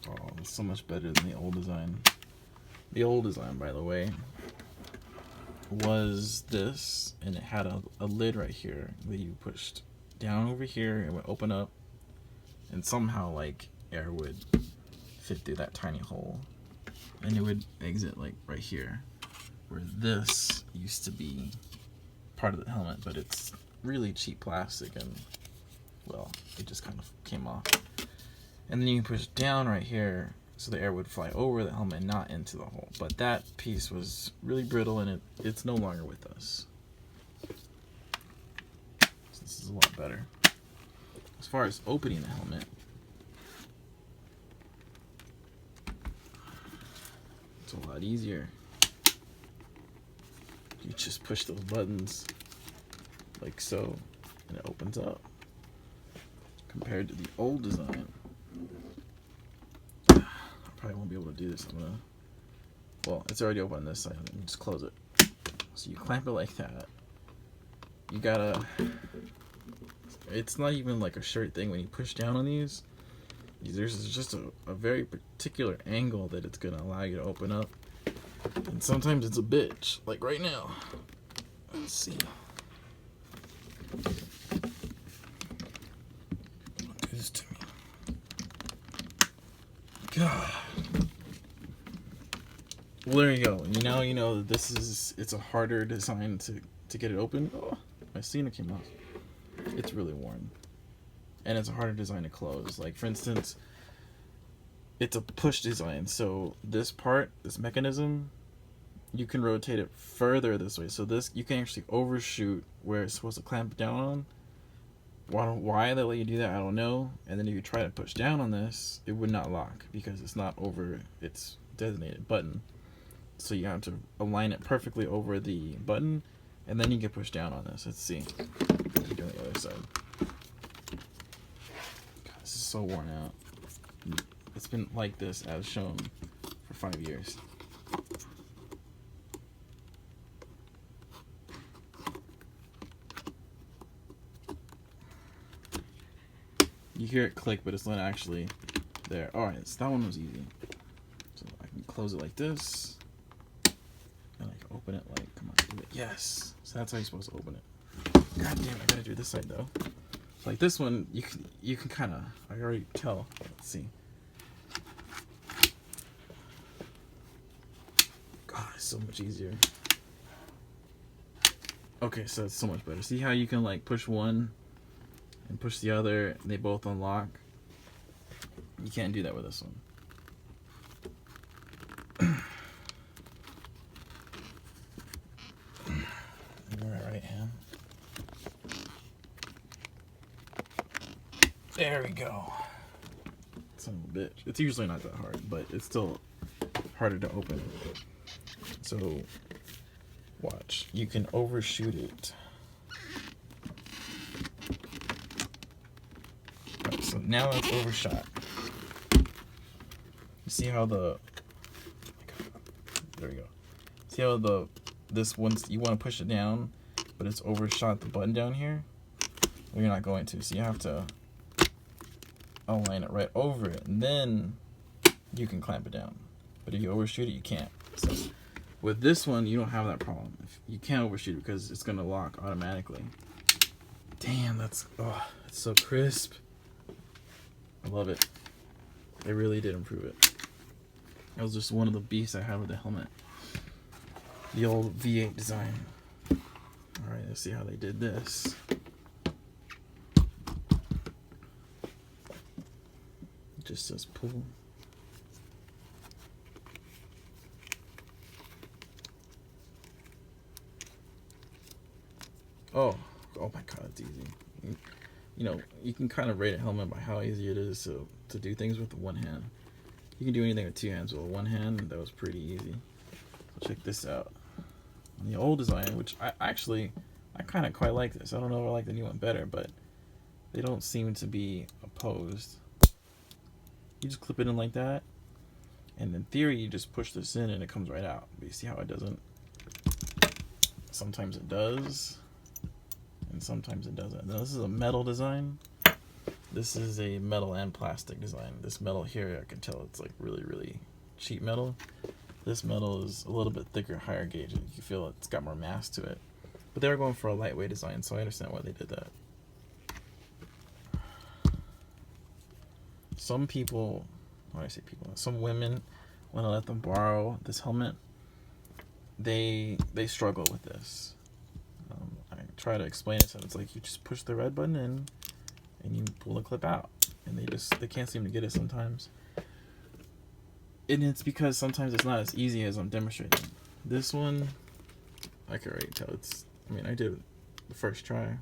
Oh, it's so much better than the old design. The old design, by the way, was this, and it had a lid right here that you pushed down over here. It would open up, and somehow like air would fit through that tiny hole, and it would exit like right here, where this used to be part of the helmet, but it's really cheap plastic, and well, it just kind of came off. And then you push down right here so the air would fly over the helmet, not into the hole. But that piece was really brittle, and it's no longer with us. So this is a lot better. As far as opening the helmet, it's a lot easier. You just push those buttons like so, and it opens up. Compared to the old design, I probably won't be able to do this. Well, it's already open on this side. Let me just close it. So you clamp it like that. You gotta, it's not even like a shirt thing. When you push down on these, there's just a very particular angle that it's gonna allow you to open up. And sometimes it's a bitch, like right now. Let's see. Don't do this to me. God. Well, there you go. Now you know that it's a harder design to get it open. Oh, my seam came off. It's really worn. And it's a harder design to close. Like, for instance, it's a push design, so this part, this mechanism, you can rotate it further this way. So this, you can actually overshoot where it's supposed to clamp down on. Why they let you do that, I don't know. And then if you try to push down on this, it would not lock because it's not over its designated button. So you have to align it perfectly over the button, and then you can push down on this. Let's see. Let me do the other side. God, this is so worn out. It's been like this as shown for 5 years. You hear it click, but it's not actually there. Alright, so that one was easy. So I can close it like this. And I can open it like, come on, do it. Yes! So that's how you're supposed to open it. God damn, I gotta do this side though. So like this one, you can kind of, I already tell. Let's see. God, it's so much easier. Okay, so it's so much better. See how you can like push one and push the other, and they both unlock? You can't do that with this one. Right hand. There we go. Son of a bitch. It's usually not that hard, but it's still harder to open. So, watch. You can overshoot it. Right, so now it's overshot. You see how there we go. See how this once you want to push it down, but it's overshot the button down here? Well, you're not going to, so you have to align it right over it, and then you can clamp it down. But if you overshoot it, you can't. So with this one, you don't have that problem. You can't overshoot it because it's gonna lock automatically. Damn, that's so crisp. I love it. They really did improve it. That was just one of the beasts I have with the helmet. The old V8 design. Alright, let's see how they did this. It just says pull. Oh my god, it's easy. You know, you can kind of rate a helmet by how easy it is to do things with one hand. You can do anything with two hands, but with one hand, that was pretty easy. So check this out. The old design, which I kind of quite like this. I don't know if I like the new one better, but they don't seem to be opposed. You just clip it in like that, and in theory, you just push this in and it comes right out. But you see how it doesn't? Sometimes it does, and sometimes it doesn't. Now, this is a metal design, This is a metal and plastic design. This metal here, I can tell it's like really, really cheap metal. This metal is a little bit thicker, higher gauge. You feel it's got more mass to it. But they were going for a lightweight design, so I understand why they did that. Some people, when I say people, some women, when I let them borrow this helmet, they struggle with this. I try to explain it to them. It's like you just push the red button in, and you pull the clip out, and they can't seem to get it sometimes. And it's because sometimes it's not as easy as I'm demonstrating. This one, I can already tell I did it the first try.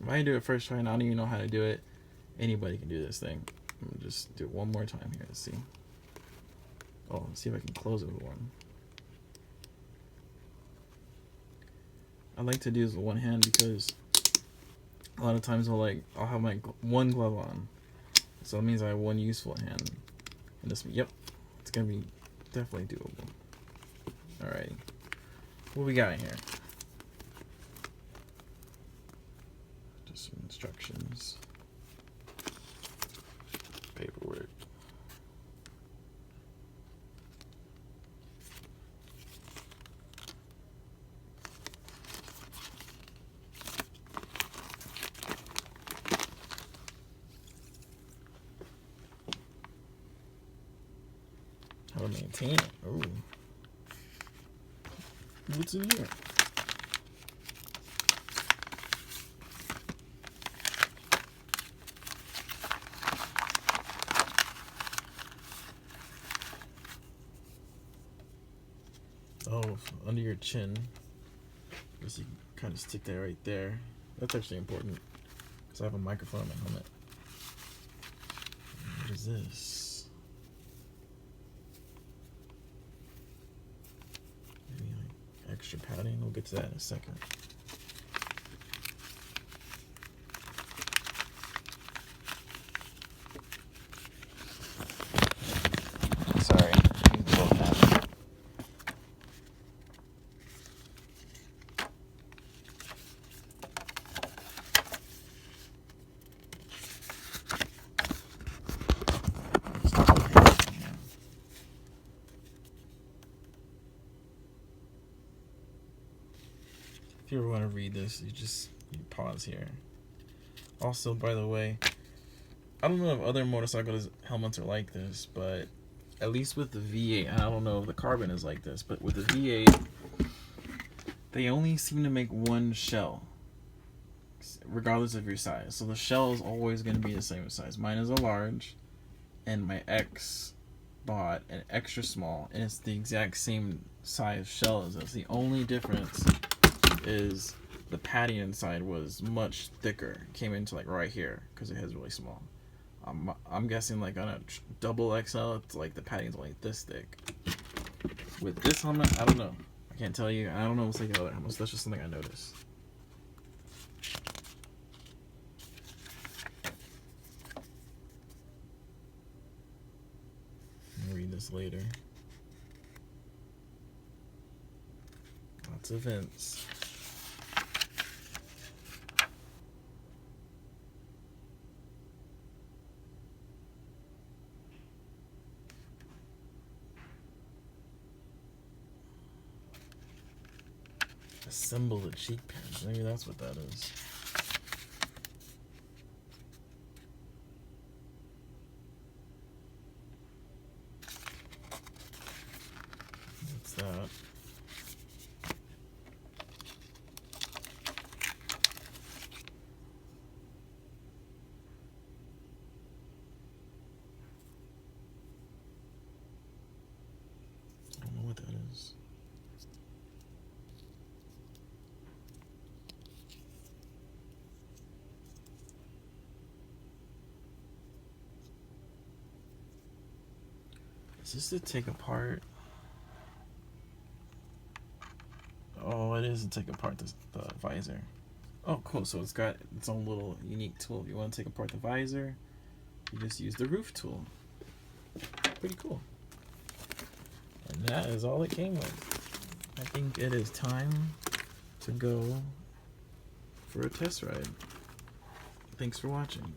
If I do it first try and I don't even know how to do it, anybody can do this thing. I'm gonna just do it one more time here to see. Oh, let's see if I can close it with one. I like to do this with one hand because a lot of times I'll have my one glove on, so it means I have one useful hand. And this, yep, it's gonna be definitely doable. Alright, what we got in here? Just some instructions, paperwork. How to maintain it. Oh, what's in here? Oh, under your chin. Guess you can kind of stick that right there. That's actually important because I have a microphone on my helmet. What is this? Maybe like extra padding. We'll get to that in a second. Sorry, use both hands. If you ever want to read this, you pause here. Also, by the way, I don't know if other motorcycle helmets are like this, but at least with the V8, I don't know if the carbon is like this, but with the V8, they only seem to make one shell, regardless of your size. So the shell is always going to be the same size. Mine is a large, and my ex bought an extra small, and it's the exact same size shell as this. The only difference is the padding inside was much thicker. It came into like right here because it has really small. I'm guessing like on a double XL, it's like the padding's only this thick. With this helmet, I don't know. I can't tell you. I don't know what's like the other helmets. That's just something I noticed. I'll read this later. Lots of vents. Assemble the cheek pads. Maybe that's what that is. What's that? I don't know what that is. Is this to take apart? Oh, it is to take apart the visor. Oh, cool. So it's got its own little unique tool. If you want to take apart the visor, you just use the roof tool. Pretty cool. And that is all it came with. I think it is time to go for a test ride. Thanks for watching.